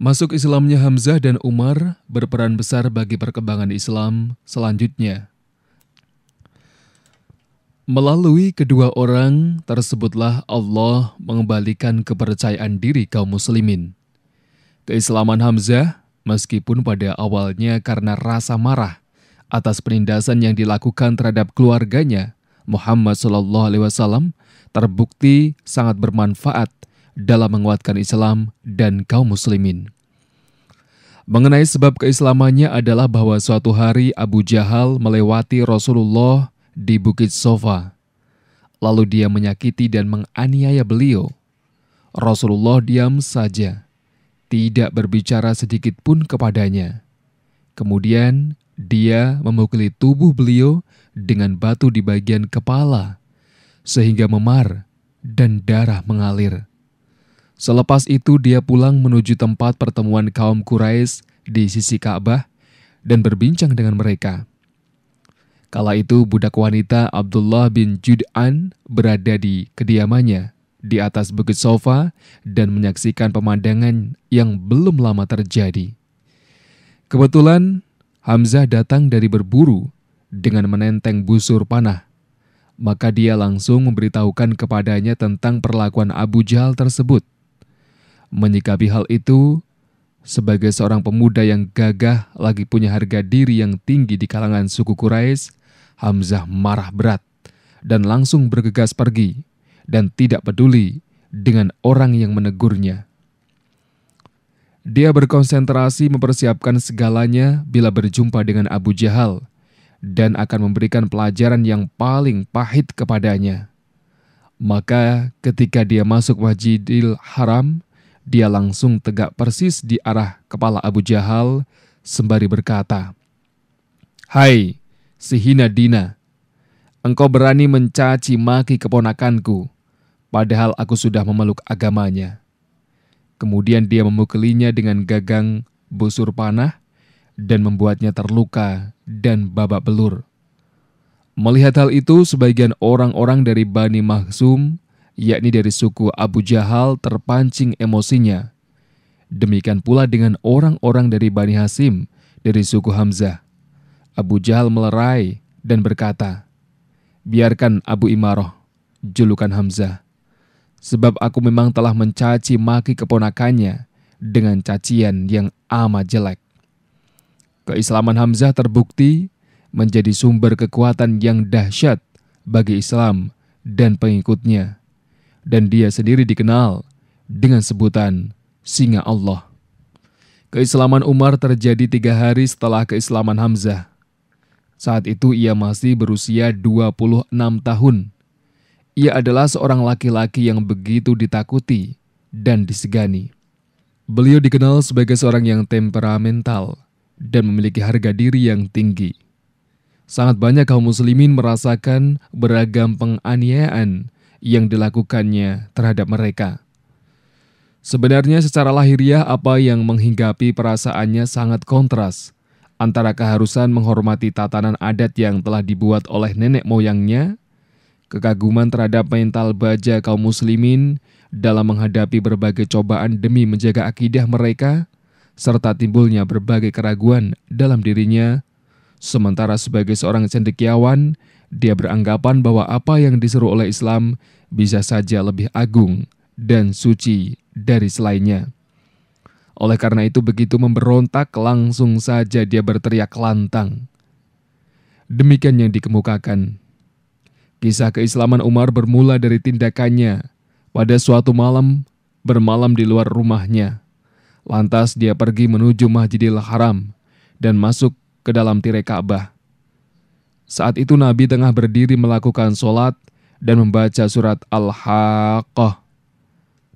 Masuk Islamnya Hamzah dan Umar berperan besar bagi perkembangan Islam selanjutnya. Melalui kedua orang tersebutlah Allah mengembalikan kepercayaan diri kaum muslimin. Keislaman Hamzah, meskipun pada awalnya karena rasa marah atas penindasan yang dilakukan terhadap keluarganya, Muhammad SAW, terbukti sangat bermanfaat dalam menguatkan Islam dan kaum muslimin. Mengenai sebab keislamannya adalah bahwa suatu hari Abu Jahal melewati Rasulullah di Bukit Sofa. Lalu dia menyakiti dan menganiaya beliau. Rasulullah diam saja, tidak berbicara sedikit pun kepadanya. Kemudian dia memukuli tubuh beliau dengan batu di bagian kepala, sehingga memar dan darah mengalir. Selepas itu dia pulang menuju tempat pertemuan kaum Quraisy di sisi Ka'bah dan berbincang dengan mereka. Kala itu budak wanita Abdullah bin Jud'an berada di kediamannya di atas Bukit Sofa dan menyaksikan pemandangan yang belum lama terjadi. Kebetulan Hamzah datang dari berburu dengan menenteng busur panah. Maka dia langsung memberitahukan kepadanya tentang perlakuan Abu Jahal tersebut. Menyikapi hal itu, sebagai seorang pemuda yang gagah lagi punya harga diri yang tinggi di kalangan suku Quraisy, Hamzah marah berat dan langsung bergegas pergi dan tidak peduli dengan orang yang menegurnya. Dia berkonsentrasi mempersiapkan segalanya bila berjumpa dengan Abu Jahal dan akan memberikan pelajaran yang paling pahit kepadanya. Maka ketika dia masuk Masjidil Haram, dia langsung tegak persis di arah kepala Abu Jahal sembari berkata, "Hai, si hina dina, engkau berani mencaci maki keponakanku, padahal aku sudah memeluk agamanya." Kemudian dia memukulinya dengan gagang busur panah dan membuatnya terluka dan babak belur. Melihat hal itu, sebagian orang-orang dari Bani Makhzum, yakni dari suku Abu Jahal, terpancing emosinya. Demikian pula dengan orang-orang dari Bani Hasim dari suku Hamzah. Abu Jahal melerai dan berkata, "Biarkan Abu Imarah, julukan Hamzah, sebab aku memang telah mencaci maki keponakannya dengan cacian yang amat jelek." Keislaman Hamzah terbukti menjadi sumber kekuatan yang dahsyat bagi Islam dan pengikutnya. Dan dia sendiri dikenal dengan sebutan Singa Allah. Keislaman Umar terjadi 3 hari setelah keislaman Hamzah. Saat itu ia masih berusia 26 tahun. Ia adalah seorang laki-laki yang begitu ditakuti dan disegani. Beliau dikenal sebagai seorang yang temperamental dan memiliki harga diri yang tinggi. Sangat banyak kaum muslimin merasakan beragam penganiayaan yang dilakukannya terhadap mereka. Sebenarnya secara lahiriah apa yang menghinggapi perasaannya sangat kontras antara keharusan menghormati tatanan adat yang telah dibuat oleh nenek moyangnya, kekaguman terhadap mental baja kaum muslimin dalam menghadapi berbagai cobaan demi menjaga akidah mereka, serta timbulnya berbagai keraguan dalam dirinya. Sementara sebagai seorang cendekiawan, dia beranggapan bahwa apa yang disuruh oleh Islam bisa saja lebih agung dan suci dari selainnya. Oleh karena itu begitu memberontak, langsung saja dia berteriak lantang. Demikian yang dikemukakan. Kisah keislaman Umar bermula dari tindakannya pada suatu malam bermalam di luar rumahnya. Lantas dia pergi menuju Masjidil Haram dan masuk ke dalam tirai Ka'bah. Saat itu Nabi tengah berdiri melakukan sholat dan membaca surat Al-Haqqah.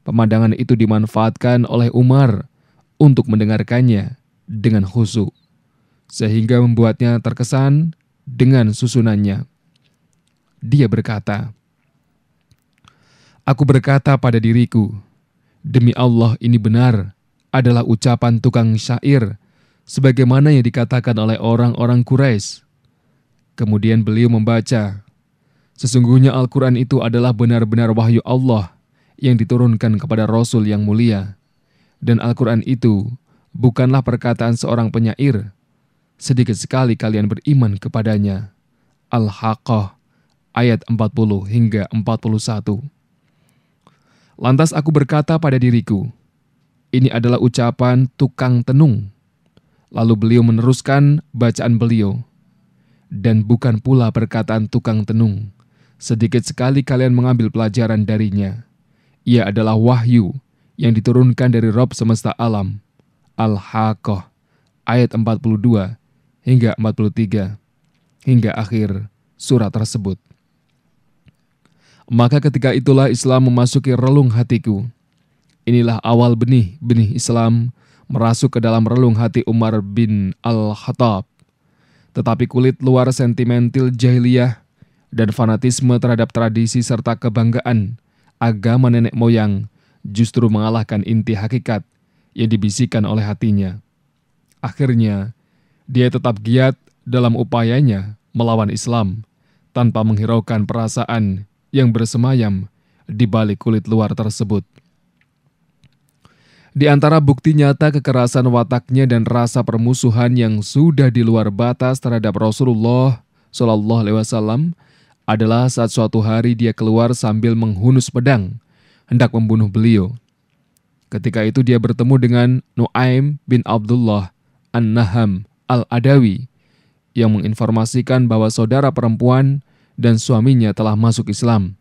Pemandangan itu dimanfaatkan oleh Umar untuk mendengarkannya dengan khusyuk, sehingga membuatnya terkesan dengan susunannya. Dia berkata, "Aku berkata pada diriku, demi Allah ini benar adalah ucapan tukang syair, sebagaimana yang dikatakan oleh orang-orang Quraisy." Kemudian beliau membaca, "Sesungguhnya Al-Quran itu adalah benar-benar wahyu Allah yang diturunkan kepada Rasul yang mulia. dan Al-Quran itu bukanlah perkataan seorang penyair. Sedikit sekali kalian beriman kepadanya. Al-Haqqah ayat 40 hingga 41. Lantas aku berkata pada diriku, ini adalah ucapan tukang tenung. Lalu beliau meneruskan bacaan beliau. Dan bukan pula perkataan tukang tenung. Sedikit sekali kalian mengambil pelajaran darinya. Ia adalah wahyu yang diturunkan dari Rabb semesta alam. Al-Haqqah ayat 42 hingga 43 hingga akhir surat tersebut. Maka ketika itulah Islam memasuki relung hatiku. Inilah awal benih-benih Islam merasuk ke dalam relung hati Umar bin Al-Khattab. Tetapi kulit luar sentimental jahiliyah dan fanatisme terhadap tradisi serta kebanggaan agama nenek moyang justru mengalahkan inti hakikat yang dibisikkan oleh hatinya. Akhirnya, dia tetap giat dalam upayanya melawan Islam tanpa menghiraukan perasaan yang bersemayam di balik kulit luar tersebut. Di antara bukti nyata kekerasan wataknya dan rasa permusuhan yang sudah di luar batas terhadap Rasulullah Shallallahu Alaihi Wasallam adalah saat suatu hari dia keluar sambil menghunus pedang, hendak membunuh beliau. Ketika itu dia bertemu dengan Nu'aim bin Abdullah An-Naham Al-Adawi yang menginformasikan bahwa saudara perempuan dan suaminya telah masuk Islam.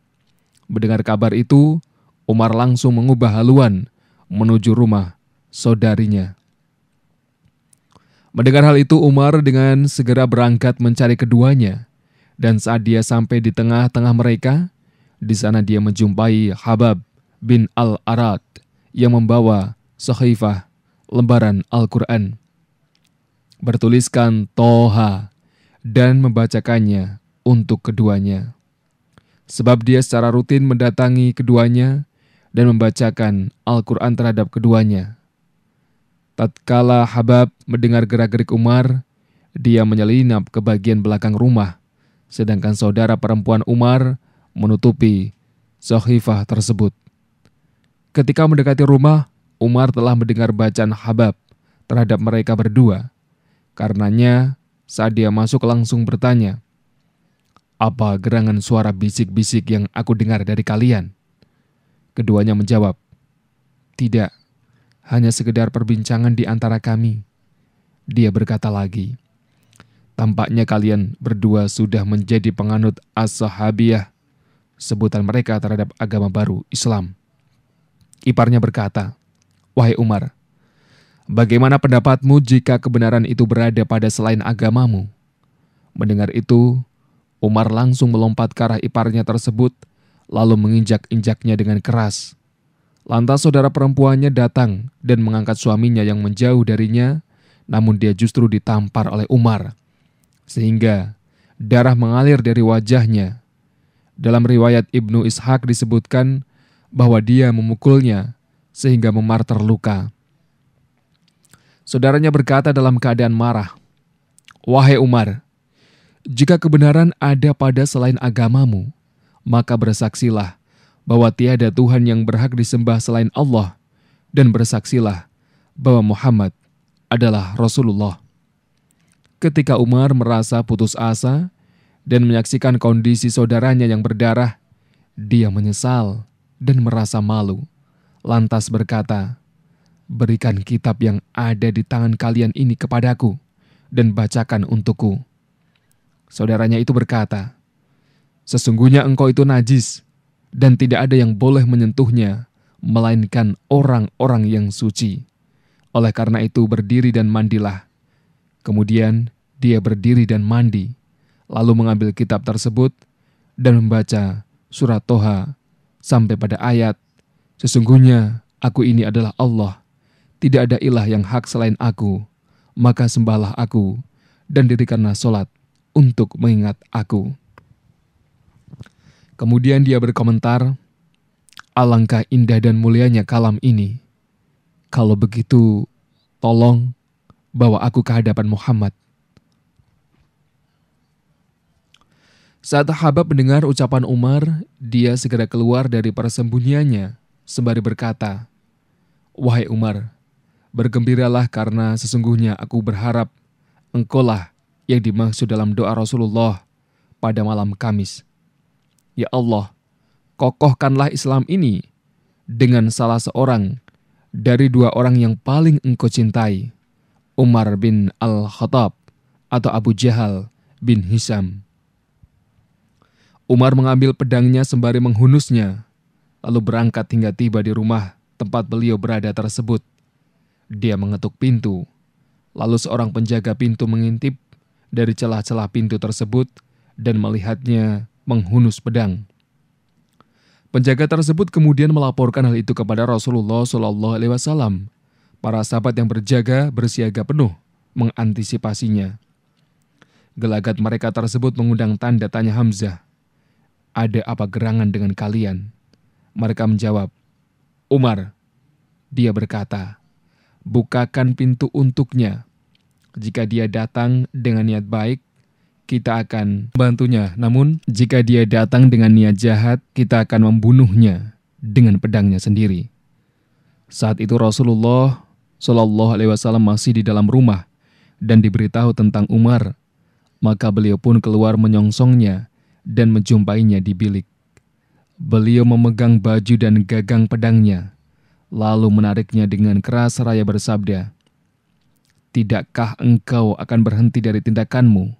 Mendengar kabar itu, Umar langsung mengubah haluan menuju rumah saudarinya. Mendengar hal itu, Umar dengan segera berangkat mencari keduanya. Dan saat dia sampai di tengah-tengah mereka, di sana dia menjumpai Habab bin Al-Arad yang membawa sahiifah lembaran Al-Quran bertuliskan Toha dan membacakannya untuk keduanya. Sebab dia secara rutin mendatangi keduanya dan membacakan Al-Quran terhadap keduanya. Tatkala Habab mendengar gerak-gerik Umar, dia menyelinap ke bagian belakang rumah, sedangkan saudara perempuan Umar menutupi sahiifah tersebut. Ketika mendekati rumah, Umar telah mendengar bacaan Habab terhadap mereka berdua. Karenanya, saat dia masuk langsung bertanya, "Apa gerangan suara bisik-bisik yang aku dengar dari kalian?" Keduanya menjawab, "Tidak, hanya sekedar perbincangan di antara kami." Dia berkata lagi, "Tampaknya kalian berdua sudah menjadi penganut as-sahabiyah," sebutan mereka terhadap agama baru Islam. Iparnya berkata, "Wahai Umar, bagaimana pendapatmu jika kebenaran itu berada pada selain agamamu?" Mendengar itu, Umar langsung melompat ke arah iparnya tersebut, lalu menginjak-injaknya dengan keras. Lantas saudara perempuannya datang dan mengangkat suaminya yang menjauh darinya, namun dia justru ditampar oleh Umar, sehingga darah mengalir dari wajahnya. Dalam riwayat Ibnu Ishaq disebutkan bahwa dia memukulnya sehingga Umar terluka. Saudaranya berkata dalam keadaan marah, "Wahai Umar, jika kebenaran ada pada selain agamamu, maka bersaksilah bahwa tiada Tuhan yang berhak disembah selain Allah, dan bersaksilah bahwa Muhammad adalah Rasulullah." Ketika Umar merasa putus asa dan menyaksikan kondisi saudaranya yang berdarah, dia menyesal dan merasa malu. Lantas berkata, "Berikan kitab yang ada di tangan kalian ini kepadaku dan bacakan untukku." Saudaranya itu berkata, "Sesungguhnya engkau itu najis dan tidak ada yang boleh menyentuhnya, melainkan orang-orang yang suci. Oleh karena itu berdiri dan mandilah." Kemudian dia berdiri dan mandi, lalu mengambil kitab tersebut dan membaca surat Toha sampai pada ayat, "Sesungguhnya aku ini adalah Allah, tidak ada ilah yang hak selain aku, maka sembahlah aku dan dirikanlah solat untuk mengingat aku." Kemudian dia berkomentar, "Alangkah indah dan mulianya kalam ini. Kalau begitu, tolong bawa aku ke hadapan Muhammad." Saat Habab mendengar ucapan Umar, dia segera keluar dari persembunyiannya sembari berkata, "Wahai Umar, Bergembiralah karena sesungguhnya aku berharap engkaulah yang dimaksud dalam doa Rasulullah pada malam Kamis. Ya Allah, kokohkanlah Islam ini dengan salah seorang dari dua orang yang paling engkau cintai, Umar bin Al-Khattab atau Abu Jahal bin Hisham. Umar mengambil pedangnya sembari menghunusnya, lalu berangkat hingga tiba di rumah tempat beliau berada tersebut. Dia mengetuk pintu, lalu seorang penjaga pintu mengintip dari celah-celah pintu tersebut dan melihatnya menghunus pedang. Penjaga tersebut kemudian melaporkan hal itu kepada Rasulullah SAW. Para sahabat yang berjaga bersiaga penuh mengantisipasinya. Gelagat mereka tersebut mengundang tanda tanya Hamzah. Ada apa gerangan dengan kalian? Mereka menjawab, Umar. Dia berkata, bukakan pintu untuknya. Jika dia datang dengan niat baik, kita akan membantunya. Namun, jika dia datang dengan niat jahat, kita akan membunuhnya dengan pedangnya sendiri. Saat itu Rasulullah SAW masih di dalam rumah dan diberitahu tentang Umar. Maka beliau pun keluar menyongsongnya dan menjumpainya di bilik. Beliau memegang baju dan gagang pedangnya, lalu menariknya dengan keras seraya bersabda, tidakkah engkau akan berhenti dari tindakanmu?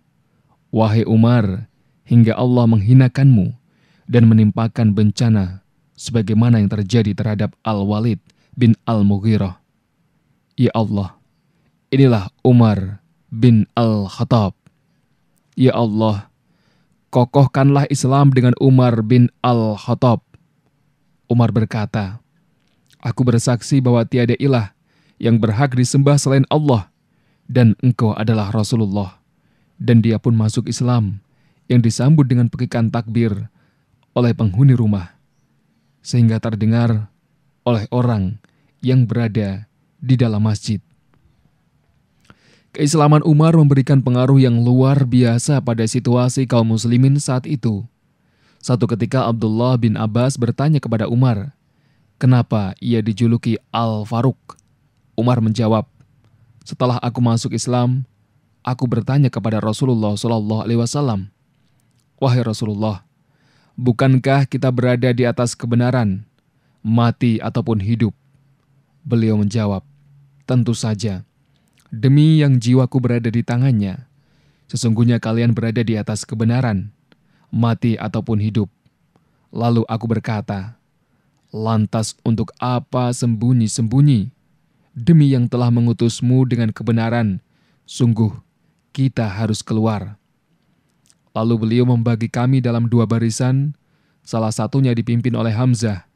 Wahai Umar, hingga Allah menghinakanmu dan menimpakan bencana sebagaimana yang terjadi terhadap Al-Walid bin Al-Mughirah. Ya Allah, inilah Umar bin Al-Khattab. Ya Allah, kokohkanlah Islam dengan Umar bin Al-Khattab. Umar berkata, aku bersaksi bahwa tiada ilah yang berhak disembah selain Allah dan engkau adalah Rasulullah. Dan dia pun masuk Islam yang disambut dengan pekikan takbir oleh penghuni rumah, sehingga terdengar oleh orang yang berada di dalam masjid. Keislaman Umar memberikan pengaruh yang luar biasa pada situasi kaum muslimin saat itu. Satu ketika Abdullah bin Abbas bertanya kepada Umar, kenapa ia dijuluki Al-Faruq? Umar menjawab, setelah aku masuk Islam, aku bertanya kepada Rasulullah SAW, wahai Rasulullah, bukankah kita berada di atas kebenaran, mati ataupun hidup? Beliau menjawab, tentu saja. Demi yang jiwaku berada di tangannya, sesungguhnya kalian berada di atas kebenaran, mati ataupun hidup. Lalu aku berkata, lantas untuk apa sembunyi-sembunyi? Demi yang telah mengutusmu dengan kebenaran, sungguh kita harus keluar. Lalu beliau membagi kami dalam dua barisan, salah satunya dipimpin oleh Hamzah,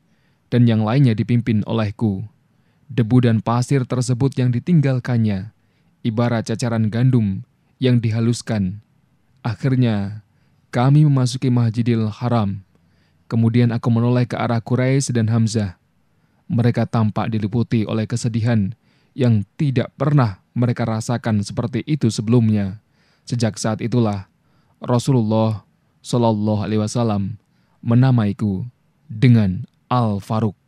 dan yang lainnya dipimpin olehku. Debu dan pasir tersebut yang ditinggalkannya, ibarat cacaran gandum yang dihaluskan. Akhirnya, kami memasuki Masjidil Haram. Kemudian aku menoleh ke arah Quraisy dan Hamzah. Mereka tampak diliputi oleh kesedihan yang tidak pernah mereka rasakan seperti itu sebelumnya. Sejak saat itulah Rasulullah SAW menamaiku dengan Al-Faruq.